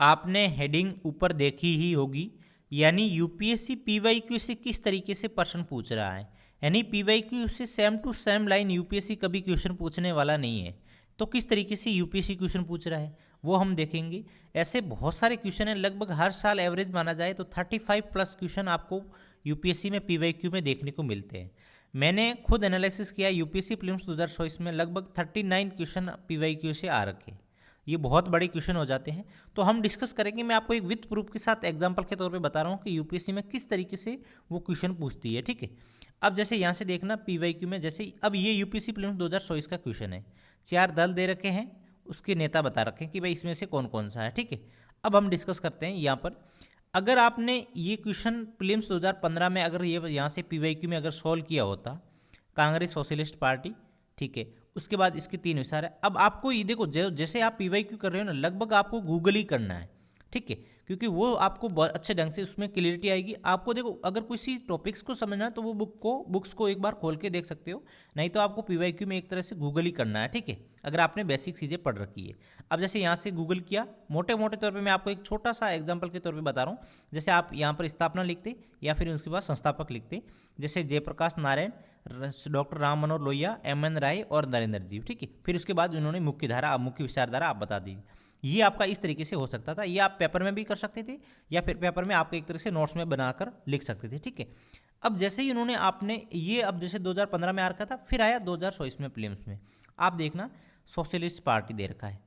आपने हेडिंग ऊपर देखी ही होगी, यानी यूपीएससी पीवाईक्यू से किस तरीके से प्रश्न पूछ रहा है। यानी पीवाईक्यू से same to same line UPSC कभी क्वेश्चन पूछने वाला नहीं है। तो किस तरीके से यूपीएससी क्वेश्चन पूछ रहा है वो हम देखेंगे। ऐसे बहुत सारे क्वेश्चन हैं, लगभग हर साल एवरेज माना जाए तो 35 प्लस क्वेश्चन आपको यूपीएससी में पीवाईक्यू में देखने को मिलते हैं। मैंने खुद एनालिसिस किया, यूपीएससी प्रीलिम्स 2024 में लगभग 39 क्वेश्चन पीवाईक्यू से आ रखे। ये बहुत बड़े क्वेश्चन हो जाते हैं। तो हम डिस्कस करेंगे, मैं आपको एक विथ प्रूफ के साथ एग्जांपल के तौर पे बता रहा हूँ कि यूपीएससी में किस तरीके से वो क्वेश्चन पूछती है। ठीक है, अब जैसे यहाँ से देखना पीवाईक्यू में, जैसे अब ये यूपीएससी प्रीलिम्स 2024 का क्वेश्चन है। 4 दल दे रखे हैं, उसके नेता बता रखे हैं कि भाई इसमें से कौन कौन सा है। ठीक है, अब हम डिस्कस करते हैं यहाँ पर। अगर आपने ये क्वेश्चन प्रीलिम्स 2015 में अगर ये यहाँ से पीवाईक्यू में अगर सॉल्व किया होता, कांग्रेस सोशलिस्ट पार्टी, ठीक है, उसके बाद इसके 3 विचार है। अब आपको ये देखो, जैसे आप पीवाईक्यू कर रहे हो ना, लगभग आपको गूगल ही करना है। ठीक है, क्योंकि वो आपको बहुत अच्छे ढंग से उसमें क्लियरिटी आएगी। आपको देखो, अगर किसी टॉपिक्स को समझना है तो वो बुक्स को एक बार खोल के देख सकते हो, नहीं तो आपको पीवाईक्यू में एक तरह से गूगल ही करना है। ठीक है, अगर आपने बेसिक चीज़ें पढ़ रखी है। अब जैसे यहाँ से गूगल किया, मोटे मोटे तौर पे मैं आपको एक छोटा सा एग्जांपल के तौर पे बता रहा हूँ। जैसे आप यहाँ पर स्थापना लिखते या फिर उसके बाद संस्थापक लिखते, जैसे जयप्रकाश नारायण, डॉक्टर राम मनोहर लोहिया, एम.एन. राय और नरेंद्र जीव। ठीक है, फिर उसके बाद उन्होंने मुख्य विचारधारा आप बता दी। ये आपका इस तरीके से हो सकता था। ये आप पेपर में भी कर सकते थे या फिर पेपर में आपको एक तरह से नोट्स में बनाकर लिख सकते थे। ठीक है, अब जैसे ही उन्होंने आपने ये, अब जैसे 2015 में आ रखा था, फिर आया 2024 में प्रीलिम्स में, आप देखना सोशलिस्ट पार्टी दे रखा है।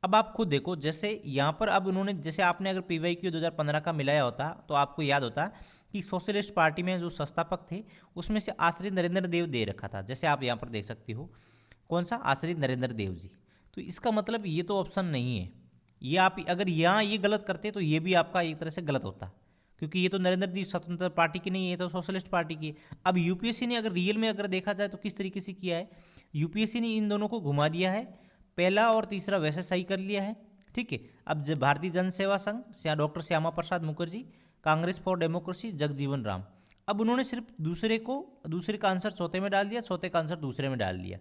अब आप खुद देखो, जैसे यहाँ पर अब उन्होंने, जैसे आपने अगर पीवाईक्यू 2015 का मिलाया होता तो आपको याद होता कि सोशलिस्ट पार्टी में जो संस्थापक थे उसमें से आश्रित नरेंद्र देव दे रखा था। जैसे आप यहाँ पर देख सकते हो, कौन सा, आश्रित नरेंद्र देव जी। तो इसका मतलब ये तो ऑप्शन नहीं है। ये आप अगर यहाँ ये गलत करते तो ये भी आपका एक तरह से गलत होता, क्योंकि ये तो नरेंद्र देव स्वतंत्र पार्टी की नहीं है, ये तो सोशलिस्ट पार्टी की है। अब यूपीएससी ने अगर रियल में अगर देखा जाए तो किस तरीके से किया है, यूपीएससी ने इन दोनों को घुमा दिया है, पहला और तीसरा वैसे सही कर लिया है। ठीक है, अब जब भारतीय जन सेवा संघ, doctor Shyama Prasad Mukherjee, Congress for democracy, Jagjivan Ram, अब उन्होंने सिर्फ दूसरे का आंसर चौथे में डाल दिया, चौथे का आंसर दूसरे में डाल दिया।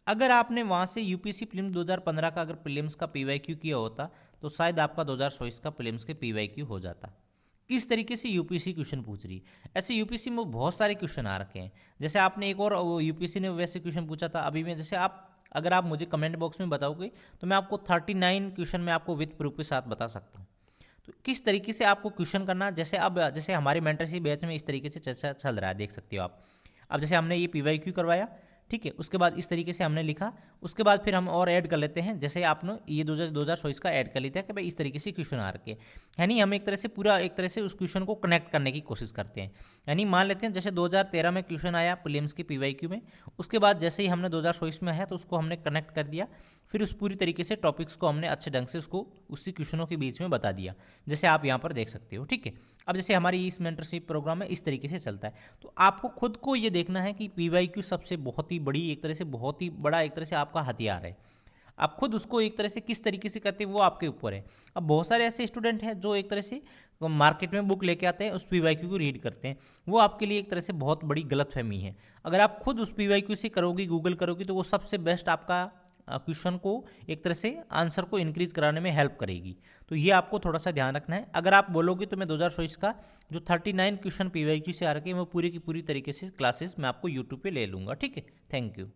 अगर आपने वहाँ से यूपीएससी प्रीलिम्स 2015 का अगर प्रीलिम्स का पीवाईक्यू किया होता तो शायद आपका 2024 का प्रीलिम्स के पीवाईक्यू हो जाता। इस तरीके से यूपीएससी क्वेश्चन पूछ रही है। ऐसे यूपीएससी में बहुत सारे क्वेश्चन आ रखे हैं। जैसे आपने एक और यूपीएससी ने वैसे क्वेश्चन पूछा था अभी में, जैसे अगर आप मुझे कमेंट बॉक्स में बताओगे तो मैं आपको 39 क्वेश्चन में आपको विथ प्रूफ के साथ बता सकता हूँ। तो किस तरीके से आपको क्वेश्चन करना, जैसे अब जैसे हमारे मेंटरशिप बैच में इस तरीके से चर्चा चल रहा है, देख सकते हो आप। अब जैसे हमने ये पीवाईक्यू करवाया, ठीक है, उसके बाद इस तरीके से हमने लिखा, उसके बाद फिर हम और ऐड कर लेते हैं। जैसे आपने ये 2024 का ऐड कर लेते हैं कि भाई इस तरीके से क्वेश्चन आ रखे हैं, यानी हम एक तरह से पूरा एक तरह से उस क्वेश्चन को कनेक्ट करने की कोशिश करते हैं। यानी मान लेते हैं जैसे 2013 में क्वेश्चन आया प्रीलिम्स के पीवाईक्यू में, उसके बाद जैसे ही हमने 2024 में आया तो उसको हमने कनेक्ट कर दिया, फिर उस पूरी तरीके से टॉपिक्स को हमने अच्छे ढंग से उसको उसी क्वेश्चनों के बीच में बता दिया, जैसे आप यहाँ पर देख सकते हो। ठीक है, अब जैसे हमारी इस मेंटरशिप प्रोग्राम में इस तरीके से चलता है, तो आपको खुद को ये देखना है कि पीवाईक्यू सबसे बहुत ही बड़ी एक तरह से बहुत ही बड़ा एक तरह से आपका हथियार है। आप खुद उसको एक तरह से किस तरीके से करते हैं वो आपके ऊपर है। अब बहुत सारे ऐसे स्टूडेंट हैं जो एक तरह से मार्केट में बुक लेके आते हैं, उस पीवाईक्यू को रीड करते हैं, वो आपके लिए एक तरह से बहुत बड़ी गलतफहमी है। अगर आप खुद उस पीवाईक्यू से करोगे, गूगल करोगे, तो वो सबसे बेस्ट आपका क्वेश्चन को एक तरह से आंसर को इंक्रीज कराने में हेल्प करेगी। तो ये आपको थोड़ा सा ध्यान रखना है। अगर आप बोलोगे तो मैं 2024 का जो 39 क्वेश्चन पीवाईक्यू से आ रखे हैं वो पूरी की पूरी तरीके से क्लासेस मैं आपको यूट्यूब पे ले लूँगा। ठीक है, थैंक यू।